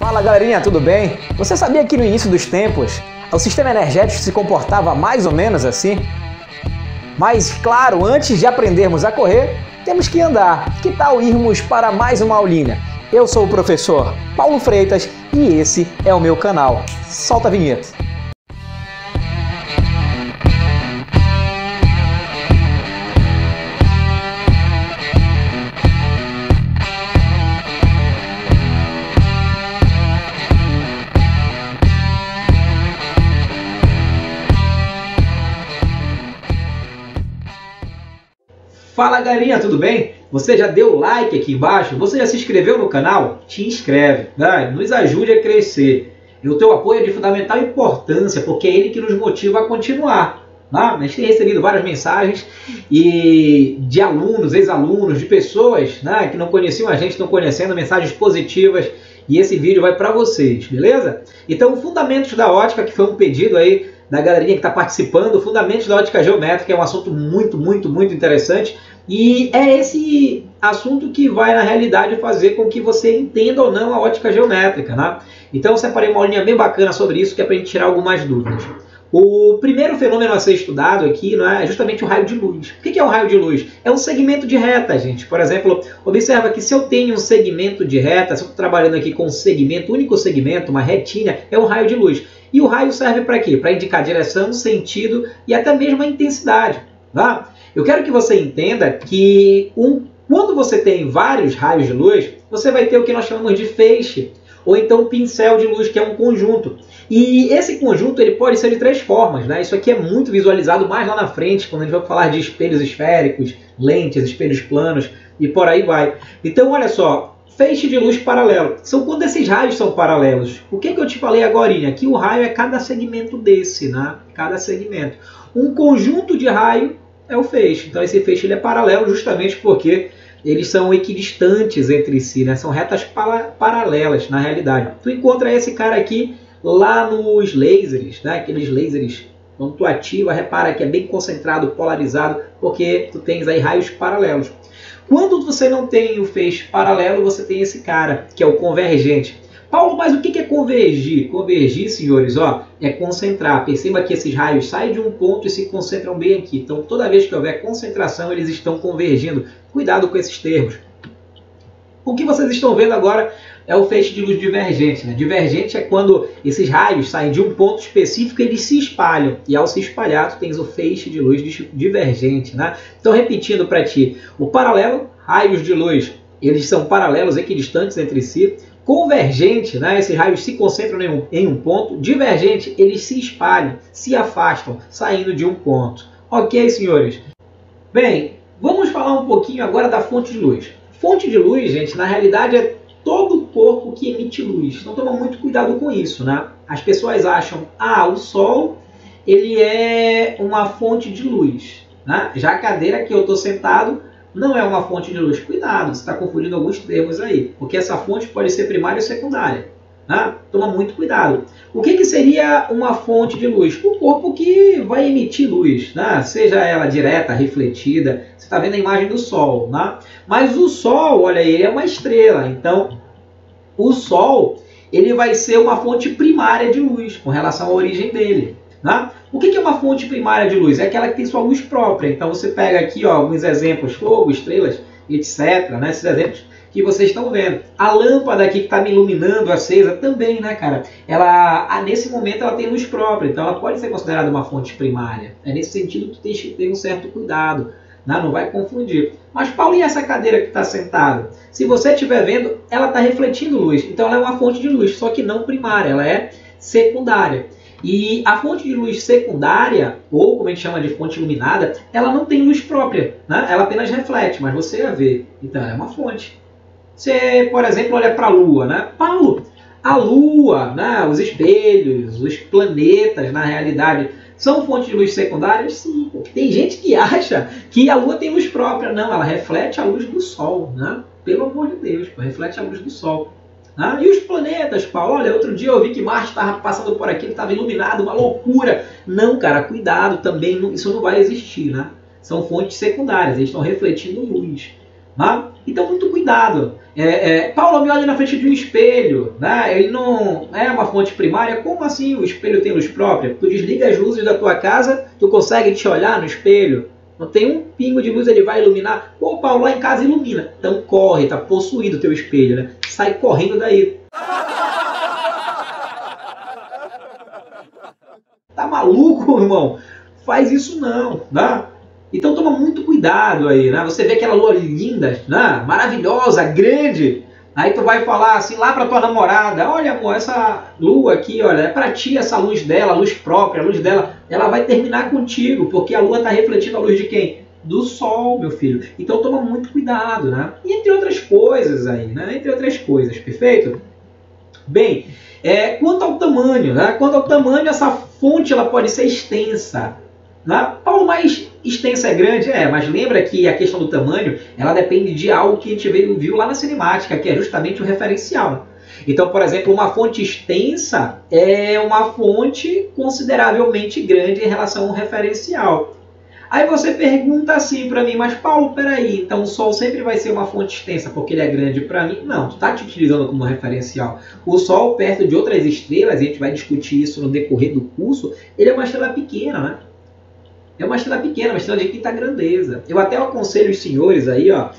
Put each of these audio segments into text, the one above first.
Fala galerinha, tudo bem? Você sabia que no início dos tempos o sistema energético se comportava mais ou menos assim? Mas claro, antes de aprendermos a correr, temos que andar. Que tal irmos para mais uma aulinha? Eu sou o professor Paulo Freitas e esse é o meu canal. Solta a vinheta. Fala galerinha, tudo bem? Você já deu like aqui embaixo? Você já se inscreveu no canal? Te inscreve, né? Nos ajude a crescer. E o teu apoio é de fundamental importância, porque é ele que nos motiva a continuar. Né? A gente tem recebido várias mensagens de alunos, ex-alunos, de pessoas, né, que não conheciam a gente, estão conhecendo, mensagens positivas. E esse vídeo vai para vocês, beleza? Então, Fundamentos da Ótica, que foi um pedido aí da galerinha que está participando, Fundamentos da Ótica Geométrica, é um assunto muito interessante, e é esse assunto que vai, na realidade, fazer com que você entenda ou não a ótica geométrica, né? Então, eu separei uma aulinha bem bacana sobre isso, que é para a gente tirar algumas dúvidas. O primeiro fenômeno a ser estudado aqui, não é justamente o raio de luz. O que é um raio de luz? É um segmento de reta, gente. Por exemplo, observa que se eu tenho um segmento de reta, se eu estou trabalhando aqui com um segmento, único segmento, uma retinha, é um raio de luz. E o raio serve para quê? Para indicar direção, sentido e até mesmo a intensidade. Tá? Eu quero que você entenda que quando você tem vários raios de luz, você vai ter o que nós chamamos de feixe, ou então pincel de luz, que é um conjunto. E esse conjunto ele pode ser de três formas, né? Isso aqui é muito visualizado mais lá na frente, quando a gente vai falar de espelhos esféricos, lentes, espelhos planos e por aí vai. Então, olha só, feixe de luz paralelo. São quando esses raios são paralelos. O que eu te falei agora? Que o raio é cada segmento desse, né? Cada segmento. Um conjunto de raio é o feixe. Então, esse feixe ele é paralelo justamente porque eles são equidistantes entre si, né? São retas paralelas, na realidade. Tu encontra esse cara aqui lá nos lasers, né? Aqueles lasers, quando tu ativa, repara que é bem concentrado, polarizado, porque tu tens aí raios paralelos. Quando você não tem o feixe paralelo, você tem esse cara, que é o convergente. Paulo, mas o que é convergir? Convergir, senhores, ó, é concentrar. Perceba que esses raios saem de um ponto e se concentram bem aqui. Então, toda vez que houver concentração, eles estão convergindo. Cuidado com esses termos. O que vocês estão vendo agora é o feixe de luz divergente, né? Divergente é quando esses raios saem de um ponto específico e eles se espalham. E ao se espalhar, tu tens o feixe de luz divergente, né? Então, repetindo para ti, o paralelo, raios de luz, eles são paralelos, equidistantes entre si. Convergente, né? Esses raios se concentram em um ponto. Divergente, eles se espalham, se afastam, saindo de um ponto. Ok, senhores? Bem, vamos falar um pouquinho agora da fonte de luz. Fonte de luz, gente, na realidade é todo o corpo que emite luz. Então toma muito cuidado com isso, né? As pessoas acham, o Sol ele é uma fonte de luz, né? Já a cadeira que eu estou sentado não é uma fonte de luz. Cuidado, você está confundindo alguns termos aí, porque essa fonte pode ser primária ou secundária. Né? Toma muito cuidado. O que seria uma fonte de luz? O corpo que vai emitir luz, né? Seja ela direta, refletida. Você está vendo a imagem do Sol. Né? Mas o Sol, olha, ele é uma estrela. Então, o Sol ele vai ser uma fonte primária de luz com relação à origem dele. Né? O que é uma fonte primária de luz? É aquela que tem sua luz própria. Então você pega aqui ó, alguns exemplos, fogo, estrelas, etc. Né? Esses exemplos que vocês estão vendo. A lâmpada aqui que está me iluminando, acesa, também, né, cara? Ela, nesse momento ela tem luz própria, então ela pode ser considerada uma fonte primária. É nesse sentido que tu tens que ter um certo cuidado. Né? Não vai confundir. Mas, Paulo, e essa cadeira que está sentada? Se você estiver vendo, ela está refletindo luz. Então ela é uma fonte de luz, só que não primária, ela é secundária. E a fonte de luz secundária, ou como a gente chama de fonte iluminada, ela não tem luz própria, né? Ela apenas reflete, mas você a vê. Então ela é uma fonte. Você, por exemplo, olha para a Lua, né? Paulo, a Lua, né? Os espelhos, os planetas, na realidade, são fontes de luz secundárias? Sim. Tem gente que acha que a Lua tem luz própria. Não, ela reflete a luz do Sol, né? Pelo amor de Deus, reflete a luz do Sol. Ah, e os planetas, Paulo? Olha, outro dia eu vi que Marte estava passando por aqui, ele estava iluminado, uma loucura. Não, cara, cuidado também, isso não vai existir, né? São fontes secundárias, eles estão refletindo luz. Tá? Então, muito cuidado. Paulo, me olha na frente de um espelho, né? Ele não é uma fonte primária. Como assim o espelho tem luz própria? Tu desliga as luzes da tua casa, tu consegue te olhar no espelho? Não tem um pingo de luz, ele vai iluminar. Pô, Paulo, lá em casa ilumina. Então corre, tá possuído o teu espelho, né? Sai correndo daí. Tá maluco, irmão? Faz isso não, né? Então toma muito cuidado aí, né? Você vê aquela lua linda, né? Maravilhosa, grande. Aí tu vai falar assim lá pra tua namorada: olha, amor, essa lua aqui, olha, é pra ti essa luz dela, a luz própria, a luz dela. Ela vai terminar contigo, porque a lua tá refletindo a luz de quem? Do sol, meu filho. Então toma muito cuidado, né? E entre outras coisas aí, né? Entre outras coisas, perfeito? Bem, quanto ao tamanho, né? Quanto ao tamanho, essa fonte ela pode ser extensa. Né? Paulo, mais extensa é grande? Mas lembra que a questão do tamanho, ela depende de algo que a gente viu lá na cinemática, que é justamente o referencial. Então, por exemplo, uma fonte extensa é uma fonte consideravelmente grande em relação ao referencial. Aí você pergunta assim para mim: mas Paulo, peraí, então o Sol sempre vai ser uma fonte extensa porque ele é grande para mim? Não, tu está te utilizando como referencial. O Sol, perto de outras estrelas, a gente vai discutir isso no decorrer do curso, ele é uma estrela pequena, né? É uma estrela pequena, uma estrela de quinta grandeza. Eu até aconselho os senhores aí, ó,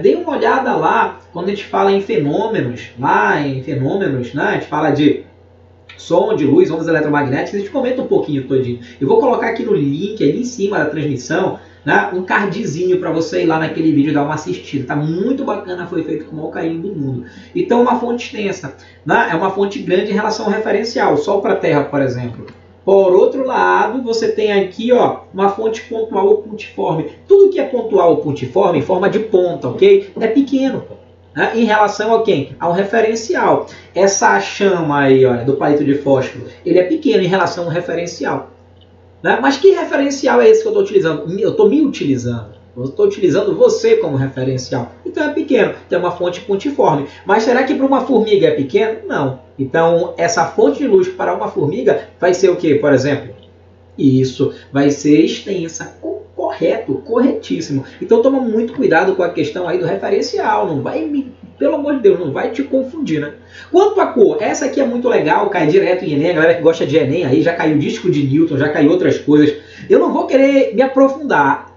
deem uma olhada lá, quando a gente fala em fenômenos, né? A gente fala de som, de luz, ondas eletromagnéticas, a gente comenta um pouquinho todinho. Eu vou colocar aqui no link, ali em cima da transmissão, né, um cardzinho para você ir lá naquele vídeo e dar uma assistida. Tá muito bacana, foi feito com o maior carinho do mundo. Então, uma fonte extensa, né, é uma fonte grande em relação ao referencial, Sol para a Terra, por exemplo. Por outro lado, você tem aqui, ó, uma fonte pontual ou pontiforme. Tudo que é pontual ou pontiforme, em forma de ponta, ok? É pequeno. Né? Em relação a quem? Ao referencial. Essa chama aí, olha, do palito de fósforo, ele é pequeno em relação ao referencial. Né? Mas que referencial é esse que eu estou utilizando? Eu estou me utilizando. Eu estou utilizando você como referencial. Então é pequeno, tem uma fonte pontiforme. Mas será que para uma formiga é pequeno? Não. Então essa fonte de luz para uma formiga vai ser o que, por exemplo? Isso, vai ser extensa. Correto, corretíssimo. Então toma muito cuidado com a questão aí do referencial. Não vai, pelo amor de Deus, não vai te confundir, né? Quanto à cor, essa aqui é muito legal, cai direto em Enem. A galera que gosta de Enem aí, já caiu o disco de Newton, já caiu outras coisas. Eu não vou querer me aprofundar.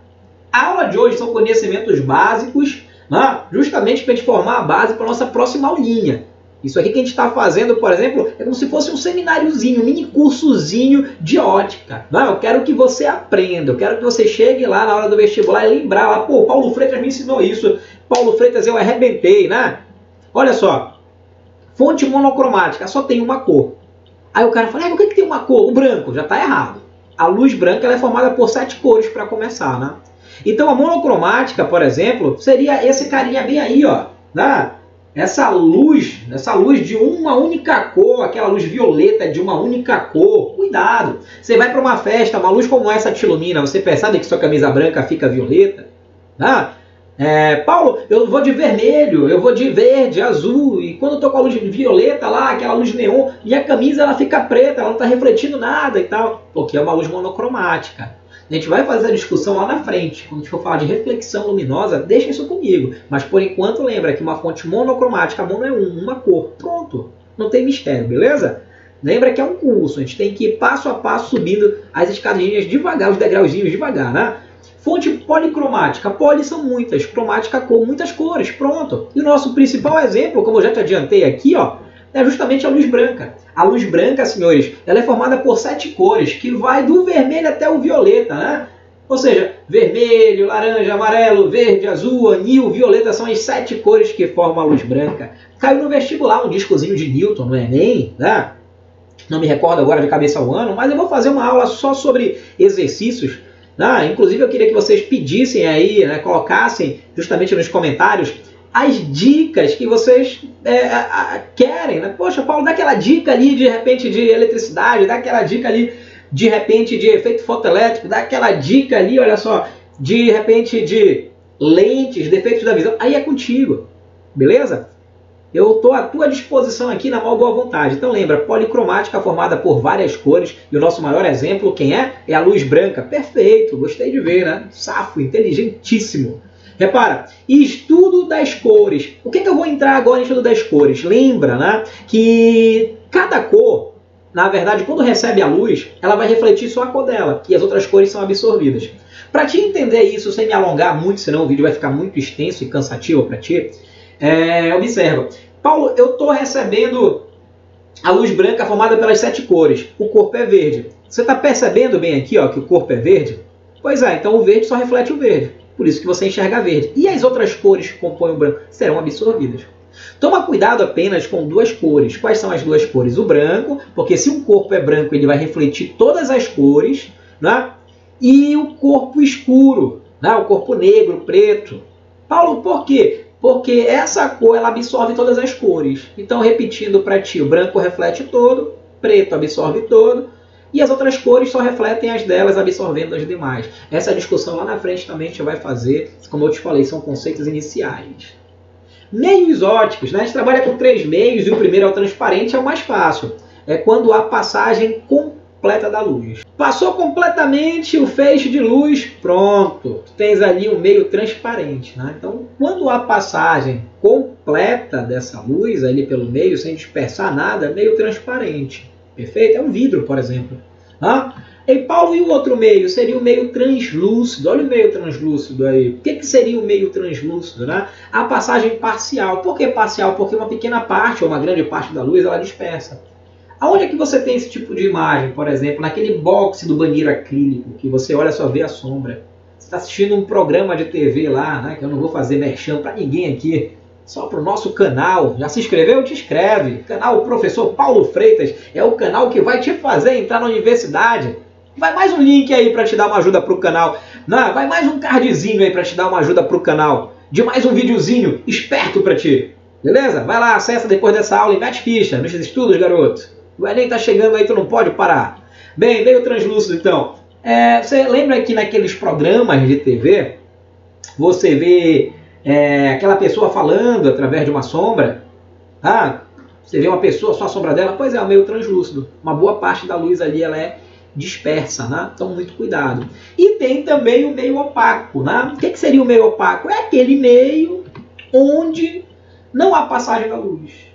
A aula de hoje são conhecimentos básicos, né? Justamente para a gente formar a base para a nossa próxima aulinha. Isso aqui que a gente está fazendo, por exemplo, é como se fosse um semináriozinho, um mini cursozinho de ótica. Não, eu quero que você aprenda, eu quero que você chegue lá na hora do vestibular e lembrar lá, pô, Paulo Freitas me ensinou isso, Paulo Freitas eu arrebentei, né? Olha só, fonte monocromática, só tem uma cor. Aí o cara fala, por que tem uma cor? O branco, já está errado. A luz branca ela é formada por 7 cores para começar, né? Então a monocromática, por exemplo, seria esse carinha bem aí, ó, né? Essa luz de uma única cor, aquela luz violeta de uma única cor, cuidado. Você vai para uma festa, uma luz como essa te ilumina, você percebe que sua camisa branca fica violeta? Tá? Paulo, eu vou de vermelho, eu vou de verde, azul, e quando eu tô com a luz violeta lá, aquela luz neon, minha camisa ela fica preta, ela não está refletindo nada e tal, porque é uma luz monocromática. A gente vai fazer a discussão lá na frente. Quando a gente for falar de reflexão luminosa, deixa isso comigo. Mas por enquanto lembra que uma fonte monocromática, mono é uma cor. Pronto. Não tem mistério, beleza? Lembra que é um curso. A gente tem que ir passo a passo subindo as escadinhas devagar, os degrauzinhos devagar, né? Fonte policromática. Poli são muitas. Cromática, cor, muitas cores. Pronto. E o nosso principal exemplo, como eu já te adiantei aqui, ó, é justamente a luz branca. A luz branca, senhores, ela é formada por 7 cores, que vai do vermelho até o violeta, né? Ou seja, vermelho, laranja, amarelo, verde, azul, anil, violeta são as 7 cores que formam a luz branca. Caiu no vestibular um discozinho de Newton, no Enem, né? Não me recordo agora de cabeça ao ano, mas eu vou fazer uma aula só sobre exercícios. Né? Inclusive eu queria que vocês pedissem aí, né, colocassem justamente nos comentários as dicas que vocês querem, né? Poxa, Paulo, dá aquela dica ali de repente de eletricidade, dá aquela dica ali de repente de efeito fotoelétrico, dá aquela dica ali, olha só, de repente de lentes, defeitos da visão. Aí é contigo, beleza? Eu estou à tua disposição aqui na maior boa vontade. Então lembra, policromática formada por várias cores, e o nosso maior exemplo, quem é? É a luz branca. Perfeito, gostei de ver, né? Safo, inteligentíssimo. Repara, estudo das cores. O que eu vou entrar agora em estudo das cores? Lembra, né, que cada cor, na verdade, quando recebe a luz, ela vai refletir só a cor dela, e as outras cores são absorvidas. Para te entender isso, sem me alongar muito, senão o vídeo vai ficar muito extenso e cansativo para ti, observa. Paulo, eu estou recebendo a luz branca formada pelas 7 cores. O corpo é verde. Você está percebendo bem aqui, ó, que o corpo é verde? Pois é, então o verde só reflete o verde. Por isso que você enxerga verde. E as outras cores que compõem o branco serão absorvidas. Toma cuidado apenas com 2 cores. Quais são as 2 cores? O branco, porque se o corpo é branco, ele vai refletir todas as cores, né? E o corpo escuro, né? O corpo negro, preto. Paulo, por quê? Porque essa cor ela absorve todas as cores. Então, repetindo para ti, o branco reflete todo, preto absorve todo, e as outras cores só refletem as delas, absorvendo as demais. Essa discussão lá na frente também a gente vai fazer, como eu te falei, são conceitos iniciais. Meios ópticos, né? A gente trabalha com 3 meios, e o primeiro é o transparente, é o mais fácil. É quando há passagem completa da luz. Passou completamente o feixe de luz, pronto. Tu tens ali um meio transparente, né? Então, quando há passagem completa dessa luz ali pelo meio, sem dispersar nada, é meio transparente. Perfeito? É um vidro, por exemplo. E Paulo, e o outro meio? Seria o meio translúcido. Olha o meio translúcido aí. O que seria o meio translúcido, né? A passagem parcial. Por que parcial? Porque uma pequena parte ou uma grande parte da luz ela dispersa. Aonde é que você tem esse tipo de imagem, por exemplo? Naquele boxe do banheiro acrílico, que você olha só vê a sombra. Você está assistindo um programa de TV lá, né? Que eu não vou fazer merchan para ninguém aqui. Só para o nosso canal. Já se inscreveu? Te inscreve. Canal Professor Paulo Freitas. É o canal que vai te fazer entrar na universidade. Vai mais um link aí para te dar uma ajuda para o canal. Não, vai mais um cardzinho aí para te dar uma ajuda para o canal. De mais um videozinho esperto para ti. Beleza? Vai lá, acessa depois dessa aula e mete ficha nos estudos, garoto. O Enem tá chegando aí, tu não pode parar. Bem, meio translúcido então. Você lembra que naqueles programas de TV, você vê aquela pessoa falando através de uma sombra? Você vê uma pessoa, só a sombra dela? Pois é, o meio translúcido. Uma boa parte da luz ali ela é dispersa, né? Então muito cuidado. E tem também o meio opaco, né? O que seria o meio opaco? É aquele meio onde não há passagem da luz.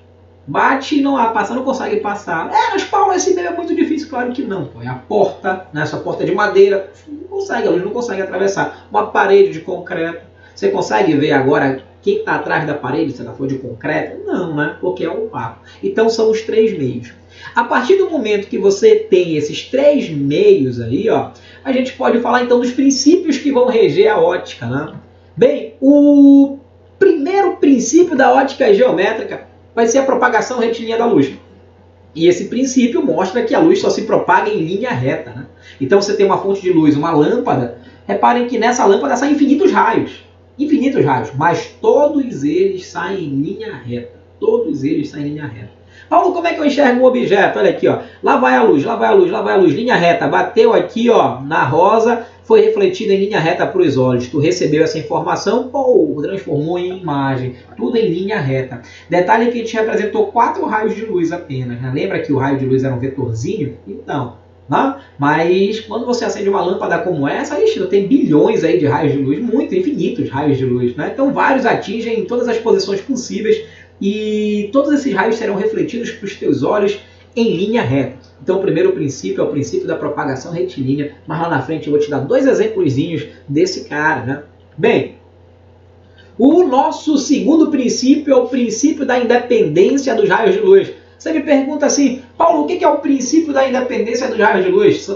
Bate e não há passagem, não consegue passar. Mas Paulo, esse meio é muito difícil. Claro que não. É a porta, né? Essa porta é de madeira, não consegue, a luz não consegue atravessar. Uma parede de concreto. Você consegue ver agora quem está atrás da parede, se ela for de concreto? Não, né? Porque é opaco. Então são os 3 meios. A partir do momento que você tem esses 3 meios aí, ó, a gente pode falar então dos princípios que vão reger a ótica, né? Bem, o primeiro princípio da ótica geométrica vai ser a propagação retilínea da luz. E esse princípio mostra que a luz só se propaga em linha reta, né? Então você tem uma fonte de luz, uma lâmpada. Reparem que nessa lâmpada saem infinitos raios. Infinitos raios, mas todos eles saem em linha reta. Todos eles saem em linha reta. Paulo, como é que eu enxergo um objeto? Olha aqui, ó. Lá vai a luz, lá vai a luz, lá vai a luz. Linha reta. Bateu aqui, ó, na rosa, foi refletida em linha reta para os olhos. Tu recebeu essa informação, transformou em imagem. Tudo em linha reta. Detalhe que a gente representou 4 raios de luz apenas, né? Lembra que o raio de luz era um vetorzinho? Então, né? Mas quando você acende uma lâmpada como essa, tem bilhões aí de raios de luz, muito, infinitos raios de luz, né? Então vários atingem todas as posições possíveis e todos esses raios serão refletidos para os teus olhos em linha reta. Então o primeiro princípio é o princípio da propagação retilínea, mas lá na frente eu vou te dar 2 exemplozinhos desse cara, né? Bem, o nosso segundo princípio é o princípio da independência dos raios de luz. Você me pergunta assim, Paulo, o que é o princípio da independência dos raios de luz?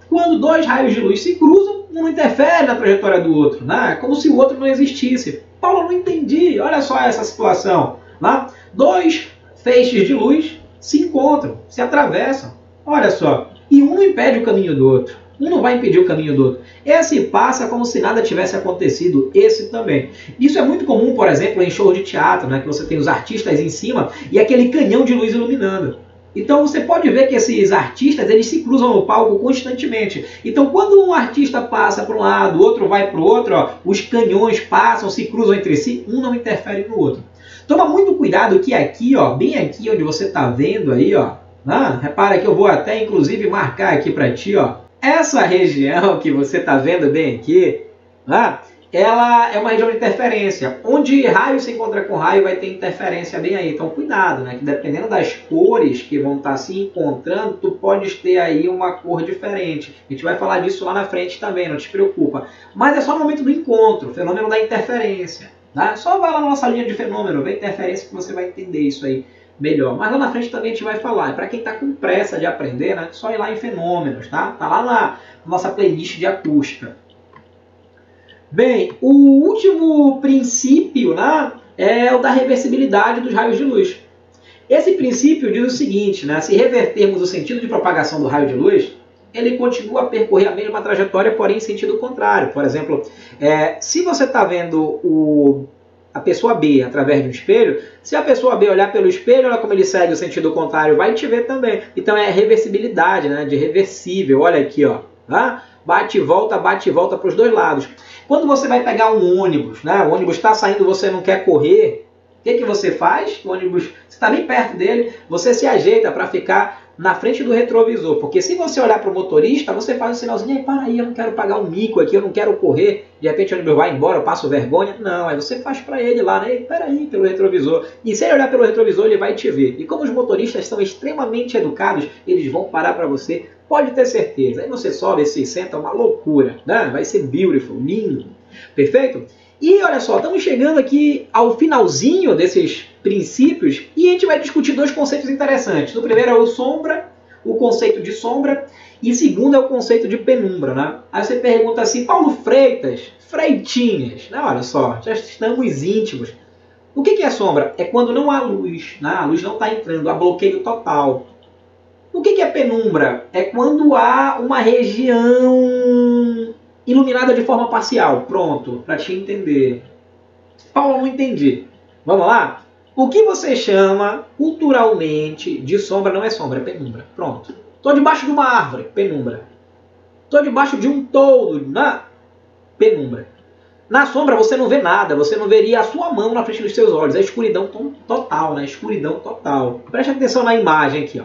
Quando 2 raios de luz se cruzam, um não interfere na trajetória do outro, né? Como se o outro não existisse. Paulo, não entendi, olha só essa situação. Né? 2 feixes de luz se encontram, se atravessam, olha só, e um não impede o caminho do outro, um não vai impedir o caminho do outro. Esse passa como se nada tivesse acontecido, esse também. Isso é muito comum, por exemplo, em show de teatro, né, que você tem os artistas em cima e aquele canhão de luz iluminando. Então você pode ver que esses artistas eles se cruzam no palco constantemente. Então quando um artista passa para um lado, o outro vai para o outro, ó, os canhões passam, se cruzam entre si, um não interfere no outro. Toma muito cuidado que aqui, ó, bem aqui onde você está vendo aí, ó, repara que eu vou até inclusive marcar aqui para ti, ó, essa região que você está vendo bem aqui, ela é uma região de interferência. Onde raio se encontra com raio vai ter interferência bem aí. Então cuidado, né? Que dependendo das cores que vão estar se encontrando, tu podes ter aí uma cor diferente. A gente vai falar disso lá na frente também, não te preocupa. Mas é só no momento do encontro, o fenômeno da interferência. Tá? Só vai lá na nossa linha de fenômeno, vê interferência que você vai entender isso aí melhor. Mas lá na frente também a gente vai falar. Para quem está com pressa de aprender, né? Só ir lá em fenômenos, tá? Tá lá na nossa playlist de acústica. Bem, o último princípio, né, é o da reversibilidade dos raios de luz. Esse princípio diz o seguinte, né, se revertermos o sentido de propagação do raio de luz, ele continua a percorrer a mesma trajetória, porém em sentido contrário. Por exemplo, se você está vendo a pessoa B através de um espelho, se a pessoa B olhar pelo espelho, olha como ele segue o sentido contrário, vai te ver também. Então é reversibilidade, né, de reversível. Olha aqui, ó, tá? Bate e volta para os dois lados. Quando você vai pegar um ônibus, né? O ônibus está saindo, você não quer correr, o que você faz? O ônibus, você está bem perto dele, você se ajeita para ficar na frente do retrovisor. Porque se você olhar para o motorista, você faz um sinalzinho, para aí, eu não quero pagar um mico aqui, eu não quero correr, de repente o ônibus vai embora, eu passo vergonha. Não, aí você faz para ele lá, né? Peraí, pelo retrovisor. E se ele olhar pelo retrovisor, ele vai te ver. E como os motoristas são extremamente educados, eles vão parar para você. Pode ter certeza. Aí você sobe, se senta, uma loucura, né? Vai ser beautiful, lindo. Perfeito? E olha só, estamos chegando aqui ao finalzinho desses princípios e a gente vai discutir dois conceitos interessantes. O primeiro é o sombra, o conceito de sombra, e o segundo é o conceito de penumbra, né? Aí você pergunta assim, Paulo Freitas, Freitinhas, né? Olha só, já estamos íntimos. O que é sombra? É quando não há luz, né? A luz não está entrando, há bloqueio total. O que é penumbra? É quando há uma região iluminada de forma parcial. Pronto, para te entender. Paulo, não entendi. Vamos lá? O que você chama culturalmente de sombra não é sombra, é penumbra. Pronto. Estou debaixo de uma árvore, penumbra. Estou debaixo de um toldo, penumbra. Na sombra você não vê nada, você não veria a sua mão na frente dos seus olhos. É escuridão total, né? Escuridão total. Preste atenção na imagem aqui, ó.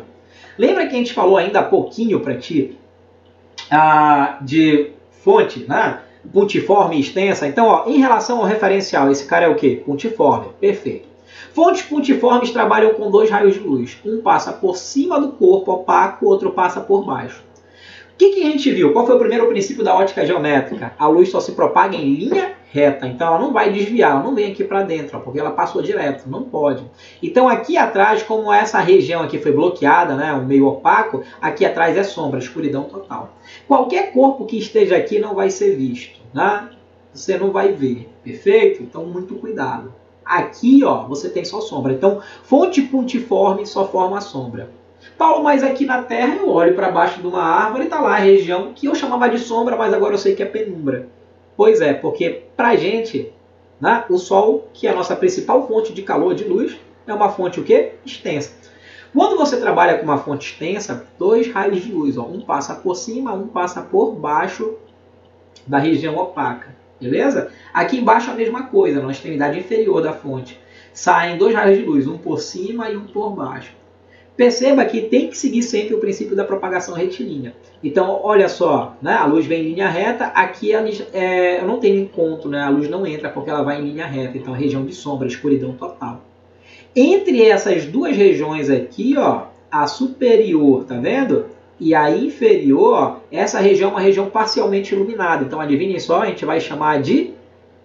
Lembra que a gente falou ainda há pouquinho para ti de fonte, né? Pontiforme e extensa? Então, ó, em relação ao referencial, esse cara é o quê? Pontiforme. Perfeito. Fontes pontiformes trabalham com dois raios de luz. Um passa por cima do corpo opaco, o outro passa por baixo. O que a gente viu? Qual foi o primeiro princípio da ótica geométrica? A luz só se propaga em linha reta, então ela não vai desviar, ela não vem aqui para dentro, ó, porque ela passou direto, não pode. Então aqui atrás, como essa região aqui foi bloqueada, né, um meio opaco, aqui atrás é sombra, escuridão total. Qualquer corpo que esteja aqui não vai ser visto, né? Você não vai ver, perfeito? Então muito cuidado. Aqui, ó, você tem só sombra. Então, fonte pontiforme só forma sombra. Paulo, mas aqui na Terra eu olho para baixo de uma árvore e está lá a região que eu chamava de sombra, mas agora eu sei que é penumbra. Pois é, porque para a gente, né, o Sol, que é a nossa principal fonte de calor, de luz, é uma fonte o quê? Extensa. Quando você trabalha com uma fonte extensa, dois raios de luz, ó, um passa por cima, um passa por baixo da região opaca. Beleza? Aqui embaixo a mesma coisa, na extremidade inferior da fonte. Saem dois raios de luz, um por cima e um por baixo. Perceba que tem que seguir sempre o princípio da propagação retilínea. Então, olha só, né? A luz vem em linha reta, aqui eu não tenho encontro, né? A luz não entra porque ela vai em linha reta. Então, a região de sombra, escuridão total. Entre essas duas regiões aqui, ó, a superior, tá vendo? E a inferior, ó, essa região é uma região parcialmente iluminada. Então, adivinhem só, a gente vai chamar de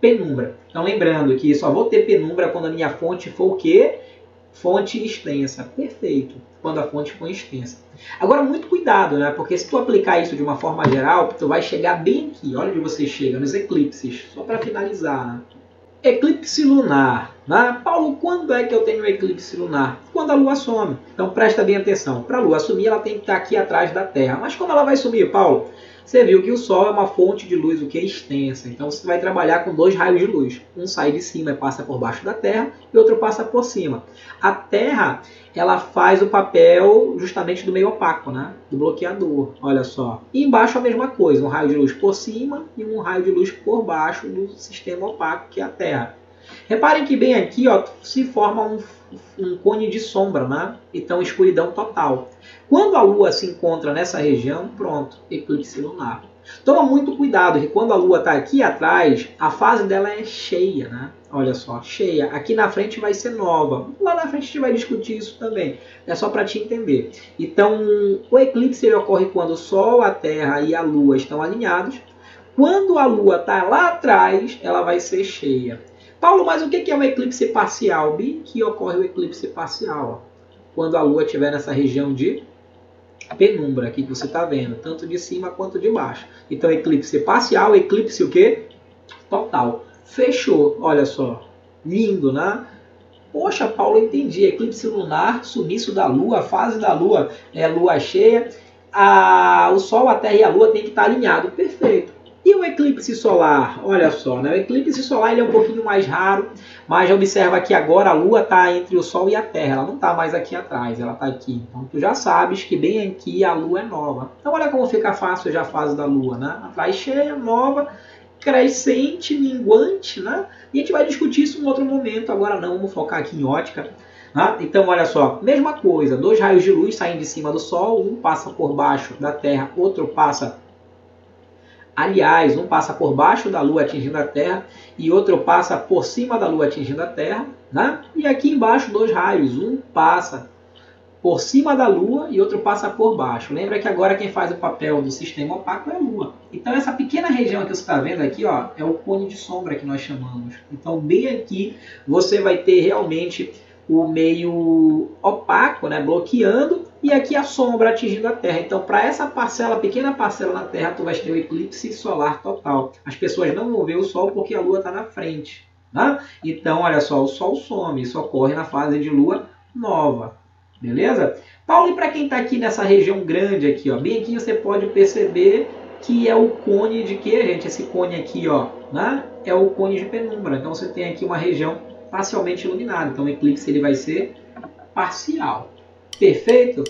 penumbra. Então, lembrando que só vou ter penumbra quando a minha fonte for o quê? Fonte extensa. Perfeito. Quando a fonte for extensa. Agora, muito cuidado, né? Porque se tu aplicar isso de uma forma geral, tu vai chegar bem aqui. Olha onde você chega, nos eclipses. Só para finalizar, né? Eclipse lunar. Né? Paulo, quando é que eu tenho um eclipse lunar? Quando a Lua some. Então presta bem atenção. Para a Lua sumir, ela tem que estar aqui atrás da Terra. Mas como ela vai sumir, Paulo? Você viu que o Sol é uma fonte de luz, o que é extensa. Então você vai trabalhar com dois raios de luz. Um sai de cima e passa por baixo da Terra, e outro passa por cima. A Terra, ela faz o papel justamente do meio opaco, né? Do bloqueador. Olha só. E embaixo a mesma coisa. Um raio de luz por cima e um raio de luz por baixo do sistema opaco, que é a Terra. Reparem que bem aqui, ó, se forma um cone de sombra, né? Então escuridão total. Quando a Lua se encontra nessa região, pronto, eclipse lunar. Toma muito cuidado, que quando a Lua está aqui atrás, a fase dela é cheia, né? Olha só, cheia. Aqui na frente vai ser nova. Lá na frente a gente vai discutir isso também. É só para te entender. Então, o eclipse ele ocorre quando o Sol, a Terra e a Lua estão alinhados. Quando a Lua está lá atrás, ela vai ser cheia. Paulo, mas o que é um eclipse parcial? Bem que ocorre o eclipse parcial. Ó. Quando a Lua estiver nessa região de penumbra aqui que você está vendo, tanto de cima quanto de baixo. Então, eclipse parcial, eclipse o quê? Total. Fechou. Olha só. Lindo, né? Poxa, Paulo, entendi. Eclipse lunar, sumiço da Lua, fase da Lua, Lua cheia. O Sol, a Terra e a Lua tem que estar alinhado. Perfeito. E o eclipse solar? Olha só, né? O eclipse solar ele é um pouquinho mais raro, mas observa que agora a Lua está entre o Sol e a Terra. Ela não está mais aqui atrás, ela está aqui. Então tu já sabes que bem aqui a Lua é nova. Então olha como fica fácil já a fase da Lua, né? Atrás cheia, nova, crescente, minguante, né? E a gente vai discutir isso em outro momento. Agora não, vamos focar aqui em ótica. Né? Então olha só, mesma coisa. 2 raios de luz saem de cima do Sol. Um passa por baixo da Terra, outro passa... Aliás, um passa por baixo da Lua atingindo a Terra e outro passa por cima da Lua atingindo a Terra. Né? E aqui embaixo 2 raios, um passa por cima da Lua e outro passa por baixo. Lembra que agora quem faz o papel do sistema opaco é a Lua. Então essa pequena região que você está vendo aqui, ó, é o cone de sombra que nós chamamos. Então bem aqui você vai ter realmente o meio opaco, né, bloqueando, e aqui a sombra atingindo a Terra. Então, para essa parcela, pequena parcela na Terra, tu vai ter o eclipse solar total. As pessoas não vão ver o Sol porque a Lua está na frente. Né? Então, olha só, o Sol some. Isso ocorre na fase de Lua nova. Beleza? Paulo, e para quem está aqui nessa região grande, aqui, ó, bem aqui você pode perceber que é o cone de quê, gente? Esse cone aqui, ó, né? É o cone de penumbra. Então, você tem aqui uma região parcialmente iluminado. Então o eclipse ele vai ser parcial. Perfeito?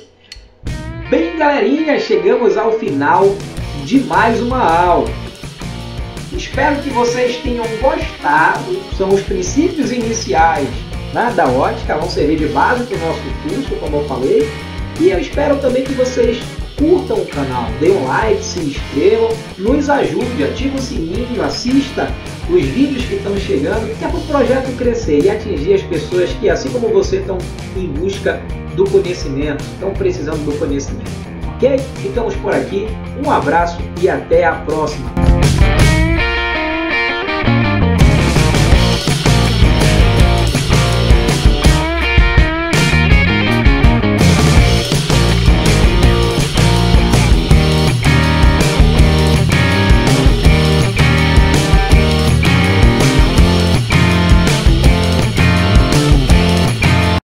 Bem, galerinha, chegamos ao final de mais uma aula. Espero que vocês tenham gostado. São os princípios iniciais, né, da ótica, vão servir de base para o nosso curso, como eu falei. E eu espero também que vocês curtam o canal, dê um like, se inscrevam, nos ajude, ative o sininho, assista os vídeos que estão chegando, que é para o projeto crescer e atingir as pessoas que, assim como você, estão em busca do conhecimento, estão precisando do conhecimento. Ok? Ficamos por aqui, um abraço e até a próxima!